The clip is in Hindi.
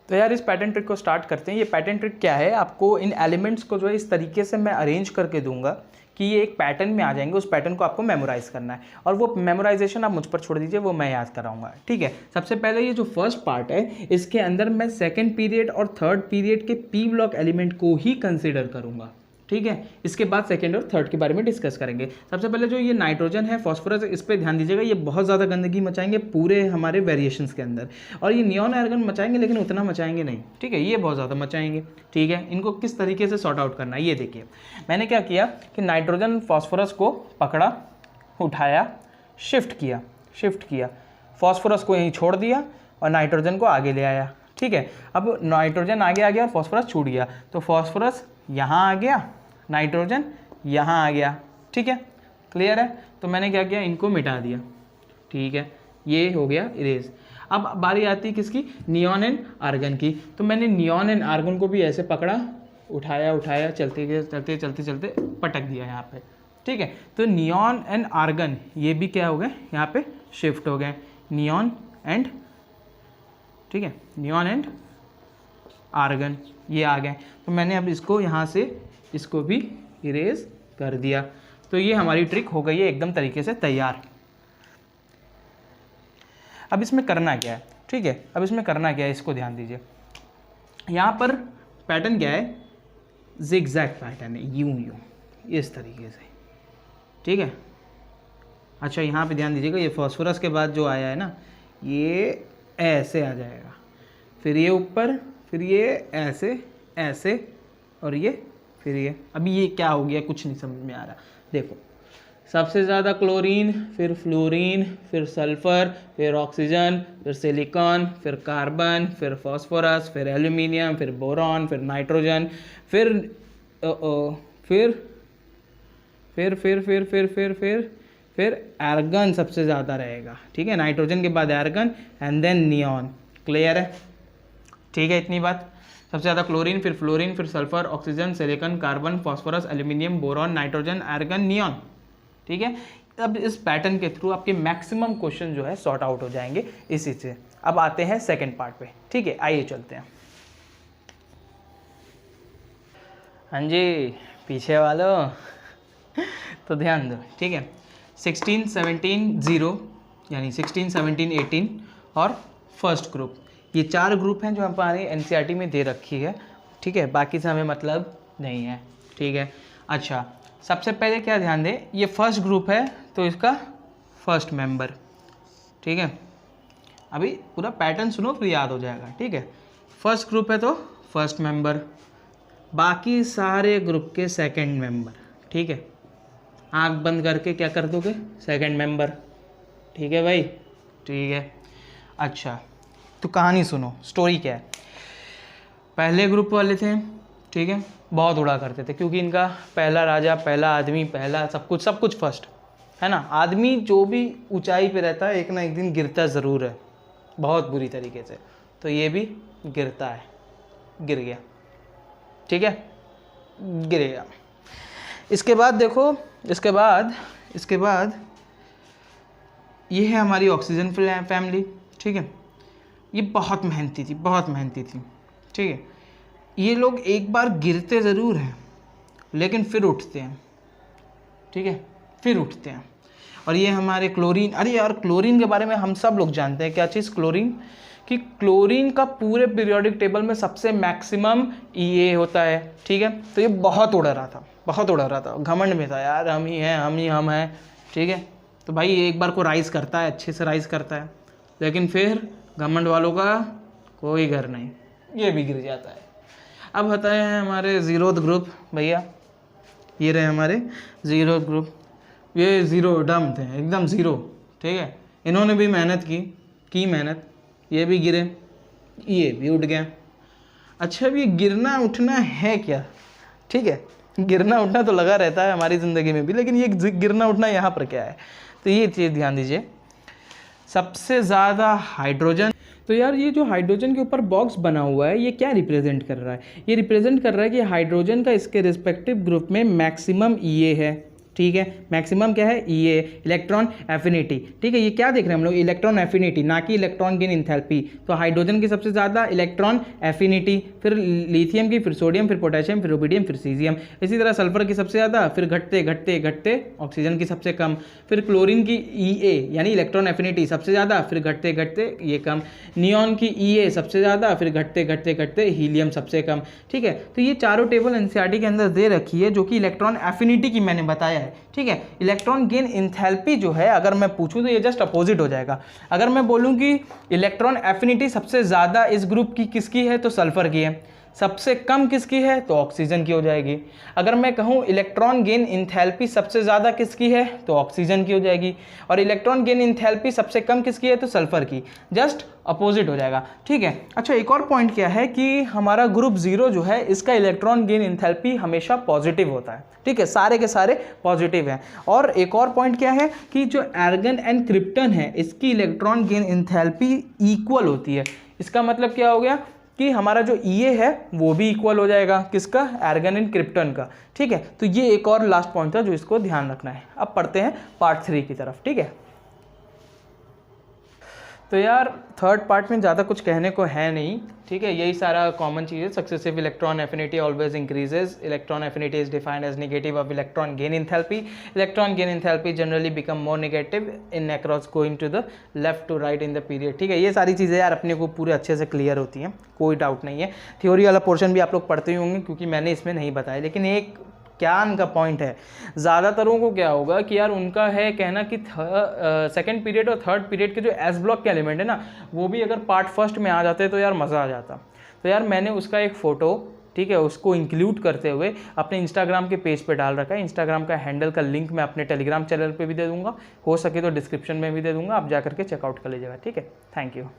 तो यार इस पैटर्न ट्रिक को स्टार्ट करते हैं। ये पैटर्न ट्रिक क्या है, आपको इन एलिमेंट्स को जो है इस तरीके से मैं अरेंज करके दूंगा कि ये एक पैटर्न में आ जाएंगे। उस पैटर्न को आपको मेमोराइज करना है और वो मेमोराइजेशन आप मुझ पर छोड़ दीजिए, वो मैं याद कराऊंगा। ठीक है, सबसे पहले ये जो फर्स्ट पार्ट है इसके अंदर मैं सेकेंड पीरियड और थर्ड पीरियड के पी ब्लॉक एलिमेंट को ही कंसिडर करूंगा। ठीक है, इसके बाद सेकेंड और थर्ड के बारे में डिस्कस करेंगे। सबसे पहले जो ये नाइट्रोजन है, फॉस्फोरस, इस पर ध्यान दीजिएगा। ये बहुत ज़्यादा गंदगी मचाएंगे पूरे हमारे वेरिएशंस के अंदर, और ये नियॉन आर्गन मचाएंगे लेकिन उतना मचाएंगे नहीं। ठीक है, ये बहुत ज़्यादा मचाएंगे। ठीक है, इनको किस तरीके से सॉर्ट आउट करना है ये देखिए। मैंने क्या किया कि नाइट्रोजन फॉस्फोरस को पकड़ा, उठाया, शिफ्ट किया, फॉस्फोरस को यहीं छोड़ दिया और नाइट्रोजन को आगे ले आया। ठीक है, अब नाइट्रोजन आगे आ गया और फॉस्फोरस छूट गया, तो फॉस्फोरस यहाँ आ गया, नाइट्रोजन यहाँ आ गया। ठीक है, क्लियर है। तो मैंने क्या किया, इनको मिटा दिया। ठीक है, ये हो गया इरेज। अब बारी आती है किसकी, नियॉन एंड आर्गन की। तो मैंने नियॉन एंड आर्गन को भी ऐसे पकड़ा, उठाया, चलते पटक दिया यहाँ पे। ठीक है, तो नियॉन एंड आर्गन ये भी क्या हो गए, यहाँ पे शिफ्ट हो गए, नियॉन एंड, ठीक है, नियॉन एंड आर्गन ये आ गए। तो मैंने अब इसको यहाँ से इसको भी इरेज कर दिया। तो ये हमारी ट्रिक हो गई है एकदम तरीके से तैयार। अब इसमें करना क्या है, ठीक है, अब इसमें करना क्या है इसको ध्यान दीजिए। यहाँ पर पैटर्न क्या है, जिगजैग पैटर्न है, यूं इस तरीके से। ठीक है, अच्छा यहाँ पे ध्यान दीजिएगा, ये फॉस्फोरस के बाद जो आया है ना, ये ऐसे आ जाएगा, फिर ये ऊपर, फिर ये ऐसे और ये, फिर ये। अभी ये क्या हो गया कुछ नहीं समझ में आ रहा। देखो, सबसे ज़्यादा क्लोरीन, फिर फ्लोरीन, फिर सल्फर, फिर ऑक्सीजन, फिर सिलिकॉन, फिर कार्बन, फिर फास्फोरस, फिर एल्यूमिनियम, फिर बोरॉन, फिर नाइट्रोजन, फिर आर्गन सबसे ज़्यादा रहेगा। ठीक है, नाइट्रोजन के बाद argon and then neon. Clear है, ठीक है, इतनी बात। सबसे ज़्यादा क्लोरीन, फिर फ्लोरीन, फिर sulphur, oxygen, silicon, carbon, phosphorus, aluminium, boron, nitrogen, argon, neon. ठीक है, अब इस पैटर्न के थ्रू आपके मैक्सिमम क्वेश्चन जो है सॉर्ट आउट हो जाएंगे इसी से। अब आते हैं सेकंड पार्ट पे। ठीक है, आइए चलते हैं। हाँ जी, पीछे वालों तो ध्यान दो। ठीक है, 16, 17, 0 यानी 16, 17, 18 और फर्स्ट ग्रुप, ये 4 ग्रुप हैं जो हमारे एनसीईआरटी में दे रखी है। ठीक है, बाकी से हमें मतलब नहीं है। ठीक है, अच्छा सबसे पहले क्या ध्यान दें, ये फर्स्ट ग्रुप है तो इसका फर्स्ट मेंबर। ठीक है, अभी पूरा पैटर्न सुनो फिर याद हो जाएगा। ठीक है, फर्स्ट ग्रुप है तो फर्स्ट मेंबर, बाकी सारे ग्रुप के सेकंड मेंबर। ठीक है, आँख बंद करके क्या कर दोगे, सेकंड मेंबर। ठीक है भाई, ठीक है। अच्छा तो कहानी सुनो, स्टोरी क्या है। पहले ग्रुप वाले थे, ठीक है, बहुत उड़ा करते थे क्योंकि इनका पहला राजा, पहला आदमी, पहला सब कुछ फर्स्ट है ना। आदमी जो भी ऊंचाई पे रहता है एक ना एक दिन गिरता ज़रूर है, बहुत बुरी तरीके से। तो ये भी गिरता है, गिर गया। ठीक है, गिरेगा। इसके बाद देखो, इसके बाद ये है हमारी ऑक्सीजन फैमिली। ठीक है, ये बहुत मेहनती थी। ठीक है, ये लोग एक बार गिरते ज़रूर हैं लेकिन फिर उठते हैं। ठीक है, फिर उठते हैं। और ये हमारे क्लोरीन, अरे यार क्लोरीन के बारे में हम सब लोग जानते हैं क्या चीज़, क्लोरीन, कि क्लोरीन का पूरे पीरियोडिक टेबल में सबसे मैक्सिमम EA होता है। ठीक है, तो ये बहुत उड़ रहा था, घमंड में था यार, हम हैं। ठीक है, तो भाई एक बार को राइज़ करता है, अच्छे से राइज़ करता है, लेकिन फिर घमंड वालों का कोई घर नहीं, ये भी गिर जाता है। अब होता है हमारे ज़ीरोथ ग्रुप। भैया ये रहे हमारे ज़ीरोथ ग्रुप, ये ज़ीरो डम थे, एकदम ज़ीरो। ठीक है, इन्होंने भी मेहनत की मेहनत, ये भी गिरे, ये भी उठ गया। अच्छा अब ये गिरना उठना है क्या, ठीक है, गिरना उठना तो लगा रहता है हमारी ज़िंदगी में भी, लेकिन ये गिरना उठना यहाँ पर क्या है, तो ये चीज़ ध्यान दीजिए। सबसे ज़्यादा हाइड्रोजन, तो यार ये जो हाइड्रोजन के ऊपर बॉक्स बना हुआ है ये क्या रिप्रेजेंट कर रहा है, ये रिप्रेजेंट कर रहा है कि हाइड्रोजन का इसके रिस्पेक्टिव ग्रुप में मैक्सिमम EA है। ठीक है। मैक्सिमम क्या है, ई ए, इलेक्ट्रॉन एफिनिटी, ठीक है। ये क्या देख रहे हैं हम लोग, इलेक्ट्रॉन एफिनिटी, ना कि इलेक्ट्रॉन गेन इंथैल्पी। तो हाइड्रोजन की सबसे ज़्यादा इलेक्ट्रॉन एफिनिटी, फिर लिथियम की, फिर सोडियम, फिर पोटेशियम, फिर रुबिडियम, फिर सीजियम। इसी तरह सल्फर की सबसे ज़्यादा, फिर घटते घटते घटते ऑक्सीजन की सबसे कम, फिर क्लोरीन की ई ए यानी इलेक्ट्रॉन एफिनिटी सबसे ज़्यादा, फिर घटते घटते ये कम, नियॉन की ई ए सबसे ज़्यादा, फिर घटते घटते घटते हीलियम सबसे कम, ठीक है। तो ये चारों टेबल एनसीईआरटी के अंदर दे रखी है, जो कि इलेक्ट्रॉन एफिनिटी की मैंने बताया है, ठीक है। इलेक्ट्रॉन गेन इंथैल्पी जो है, अगर मैं पूछूं तो ये जस्ट अपोजिट हो जाएगा। अगर मैं बोलूं कि इलेक्ट्रॉन एफिनिटी सबसे ज़्यादा इस ग्रुप की किसकी है, तो सल्फर की है। सबसे कम किसकी है, तो ऑक्सीजन की हो जाएगी। अगर मैं कहूँ इलेक्ट्रॉन गेन इंथैल्पी सबसे ज़्यादा किसकी है, तो ऑक्सीजन की हो जाएगी। और इलेक्ट्रॉन गेन इंथैल्पी सबसे कम किसकी है, तो सल्फर की। जस्ट अपोजिट हो जाएगा, ठीक है। अच्छा, एक और पॉइंट क्या है कि हमारा ग्रुप 0 जो है, इसका इलेक्ट्रॉन गेन इंथैल्पी हमेशा पॉजिटिव होता है, ठीक है। सारे के सारे पॉजिटिव हैं। और एक और पॉइंट क्या है कि जो आर्गन एंड क्रिप्टन है, इसकी इलेक्ट्रॉन गेन इंथैल्पी इक्वल होती है। इसका मतलब क्या हो गया कि हमारा जो ई है वो भी इक्वल हो जाएगा, किसका, आर्गन एंड क्रिप्टन का, ठीक है। तो ये एक और लास्ट पॉइंट था जो इसको ध्यान रखना है। अब पढ़ते हैं पार्ट 3 की तरफ, ठीक है। तो यार थर्ड पार्ट में ज़्यादा कुछ कहने को है नहीं, ठीक है। यही सारा कॉमन चीज़ है। Successive electron affinity always increases, electron affinity is defined as negative of electron gain enthalpy, electron gain enthalpy generally become more negative in across going to the left to right in the period, ठीक है। ये सारी चीज़ें यार अपने को पूरे अच्छे से क्लियर होती हैं, कोई डाउट नहीं है। थ्योरी वाला पोर्शन भी आप लोग पढ़ते ही होंगे, क्योंकि मैंने इसमें नहीं बताया। लेकिन एक ज्ञान का पॉइंट है, ज़्यादातरों को क्या होगा कि यार उनका है कहना कि सेकंड पीरियड और थर्ड पीरियड के जो एस ब्लॉक के एलिमेंट है ना, वो भी अगर पार्ट फर्स्ट में आ जाते तो यार मज़ा आ जाता। तो यार मैंने उसका एक फ़ोटो, ठीक है, उसको इंक्लूड करते हुए अपने इंस्टाग्राम के पेज पे डाल रखा है। इंस्टाग्राम का हैंडल का लिंक मैं अपने टेलीग्राम चैनल पे भी दे दूँगा, हो सके तो डिस्क्रिप्शन में भी दे दूँगा, आप जा करके चेकआउट कर लीजिएगा, ठीक है। Thank you.